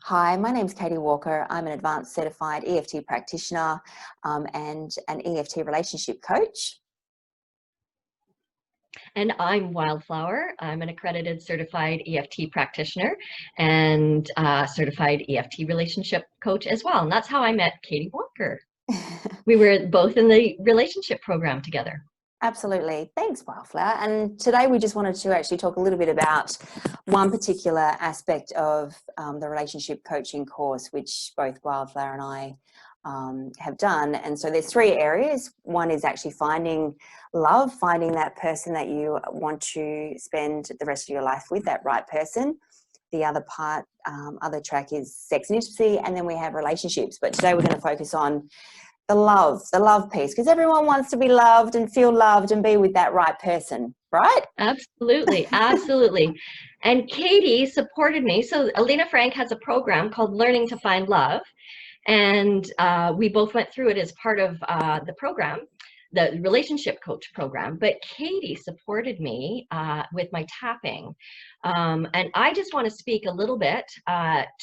Hi, my name's Katie Walker. I'm an advanced certified EFT practitioner and an EFT relationship coach. And I'm Wildflower. I'm an accredited certified EFT practitioner and certified EFT relationship coach as well. And that's how I met Katie Walker. We were both in the relationship program together. Absolutely. Thanks, Wildflower. And today we just wanted to actually talk a little bit about one particular aspect of the relationship coaching course, which both Wildflower and I have done. And so there's three areas. One is actually finding love, finding that person that you want to spend the rest of your life with, that right person. The other part, other track is sex and intimacy, and then we have relationships. But today we're going to focus on the love piece, because everyone wants to be loved and feel loved and be with that right person, right? Absolutely, absolutely. And Katie supported me. So Alina Frank has a program called Learning to Find Love. And we both went through it as part of the program, the relationship coach program. But Katie supported me with my tapping. And I just want to speak a little bit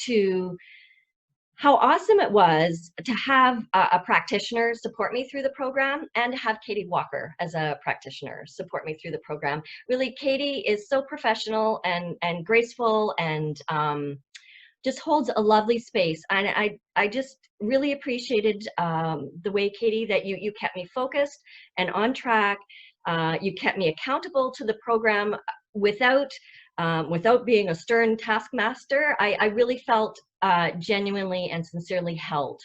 to how awesome it was to have a practitioner support me through the program and to have Katie Walker as a practitioner support me through the program. Really, Katie is so professional and graceful and just holds a lovely space. And I just really appreciated the way, Katie, that you kept me focused and on track. You kept me accountable to the program without being a stern taskmaster. I really felt genuinely and sincerely held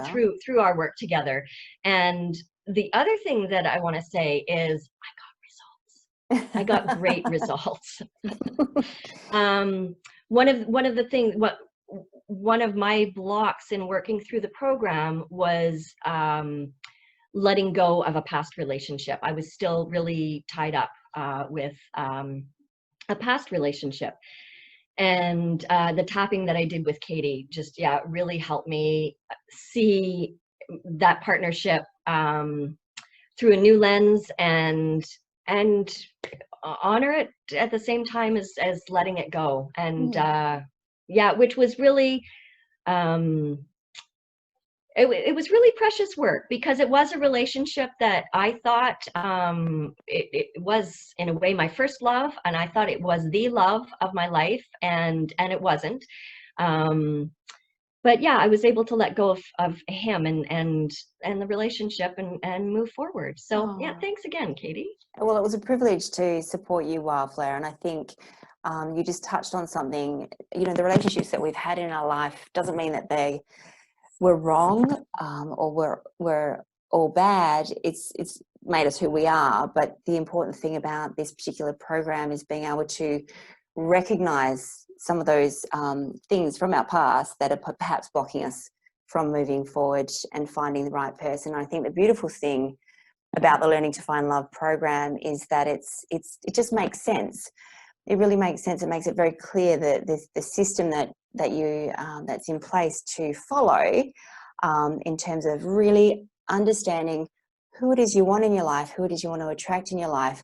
through our work together. And the other thing that I want to say is I got results. I got great results. One of my blocks in working through the program was letting go of a past relationship. I was still really tied up with a past relationship. And the tapping that I did with Katie just, really helped me see that partnership through a new lens and honor it at the same time as letting it go. And which was really it was really precious work, because it was a relationship that I thought it was in a way my first love, and I thought it was the love of my life, and it wasn't. But I was able to let go of him and the relationship and move forward. So thanks again, Katie. Well, it was a privilege to support you, Wildflower, and I think you just touched on something. You know, the relationships that we've had in our life doesn't mean that they were wrong or were all bad. It's made us who we are. But the important thing about this particular program is being able to recognize some of those things from our past that are perhaps blocking us from moving forward and finding the right person. I think the beautiful thing about the Learning to Find Love program is that it just makes sense. It really makes sense. It makes it very clear that the system that's in place to follow in terms of really understanding who it is you want in your life, who it is you want to attract in your life.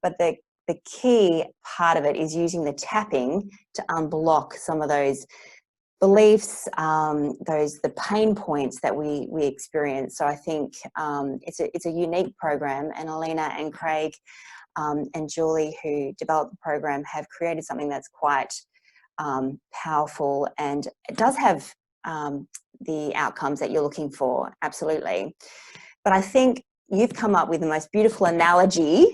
But the key part of it is using the tapping to unblock some of those beliefs, the pain points that we experience. So I think it's a unique program, and Alina and Craig and Julie, who developed the program, have created something that's quite powerful, and it does have the outcomes that you're looking for, absolutely. But I think you've come up with the most beautiful analogy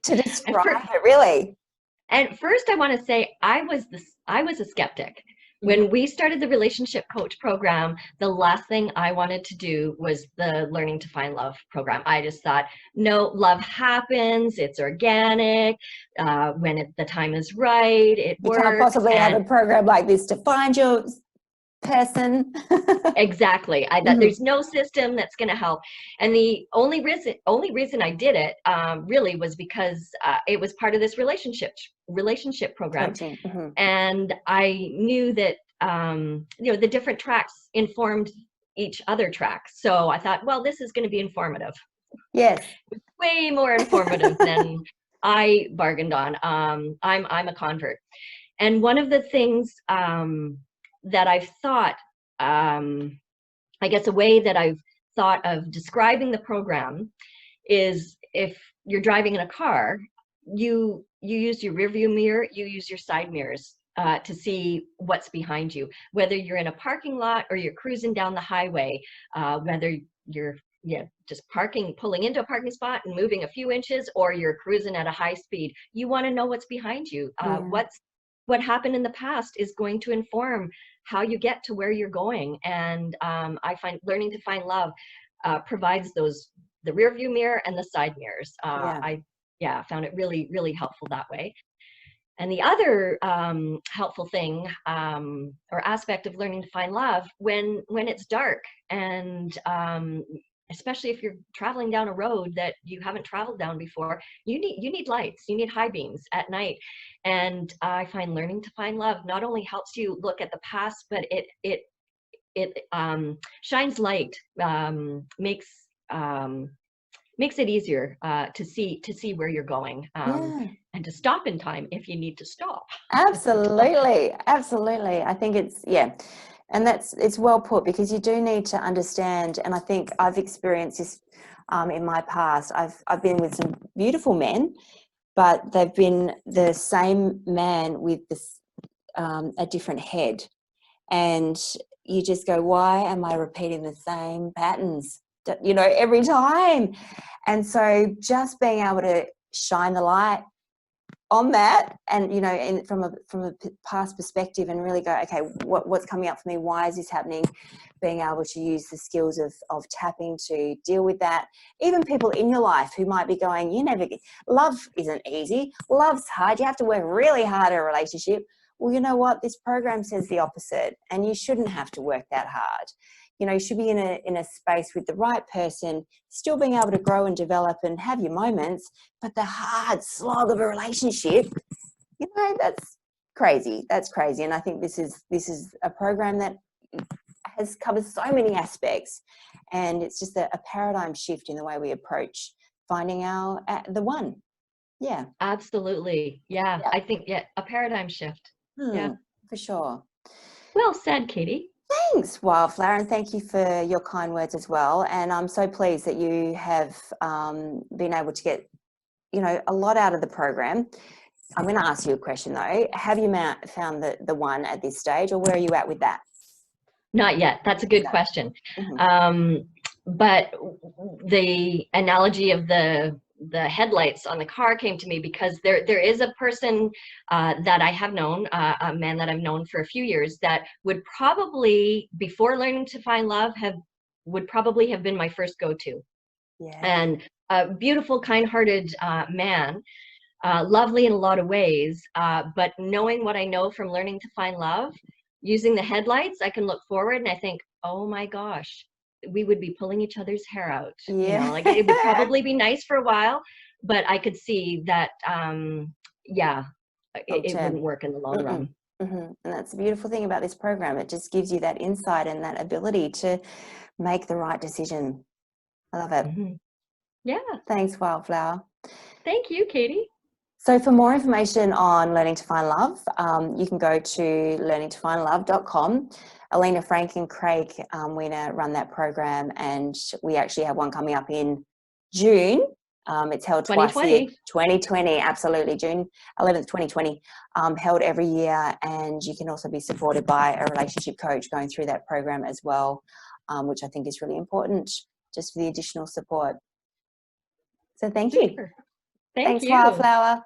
to describe it, really. And first, I want to say I was a skeptic. When we started the relationship coach program, the last thing I wanted to do was the Learning to Find Love program. I just thought, no, love happens. It's organic. When the time is right, it works. You can't possibly have a program like this to find your person. Exactly. There's no system that's going to help. And the only reason I did it really was because it was part of this relationship program. And I knew that the different tracks informed each other track. So I thought, well, this is going to be informative. Yes. Way more informative than I bargained on. I'm a convert. And one of the things that I've thought, I guess a way that I've thought of describing the program is, if you're driving in a car, you use your rear view mirror, you use your side mirrors to see what's behind you, whether you're in a parking lot or you're cruising down the highway, whether you're just pulling into a parking spot and moving a few inches, or you're cruising at a high speed. You want to know what's behind you. What happened in the past is going to inform how you get to where you're going. And I find learning to find love provides the rear view mirror and the side mirrors. I found it really, really helpful that way. And the other helpful thing or aspect of learning to find love, when it's dark, and especially if you're traveling down a road that you haven't traveled down before, you need lights, you need high beams at night. And I find learning to find love not only helps you look at the past, but it shines light, makes it easier to see where you're going, and to stop in time if you need to stop. Absolutely. I think and it's well put, because you do need to understand. And I think I've experienced this in my past. I've been with some beautiful men, but they've been the same man with this a different head, and you just go, why am I repeating the same patterns, every time? And so just being able to shine the light on that, and from a past perspective, and really go, okay, what's coming up for me? Why is this happening? Being able to use the skills of tapping to deal with that. Even people in your life who might be going, love isn't easy, love's hard, you have to work really hard in a relationship. Well, you know what? This program says the opposite, and you shouldn't have to work that hard. You should be in a space with the right person, still being able to grow and develop and have your moments, but the hard slog of a relationship, that's crazy. That's crazy. And I think this is a program that has covered so many aspects, and it's just a paradigm shift in the way we approach finding the one. Yeah. Absolutely. Yeah. I think, a paradigm shift. Yeah. For sure. Well said, Katie. Thanks, Wildflower, and thank you for your kind words as well. And I'm so pleased that you have been able to get, a lot out of the program. I'm going to ask you a question though. Have you found the one at this stage, or where are you at with that? Not yet. That's a good question. But the analogy of the headlights on the car came to me because there is a person that I have known, a man that I've known for a few years, that would probably, before learning to find love, would probably have been my first go-to. Yeah. And a beautiful, kind-hearted man, lovely in a lot of ways, but knowing what I know from learning to find love, using the headlights, I can look forward and I think, oh my gosh, we would be pulling each other's hair out. Yeah. Like it would probably be nice for a while, but I could see that, it wouldn't work in the long run. And that's the beautiful thing about this program. It just gives you that insight and that ability to make the right decision. I love it. Yeah. Thanks, Wildflower. Thank you, Katie. So for more information on Learning to Find Love, you can go to learningtofindlove.com. Alina, Frank and Craig Weiner run that program, and we actually have one coming up in June. It's held twice a year. 2020, absolutely. June 11th, 2020, held every year, and you can also be supported by a relationship coach going through that program as well, which I think is really important just for the additional support. So thank you. Thanks, Wildflower.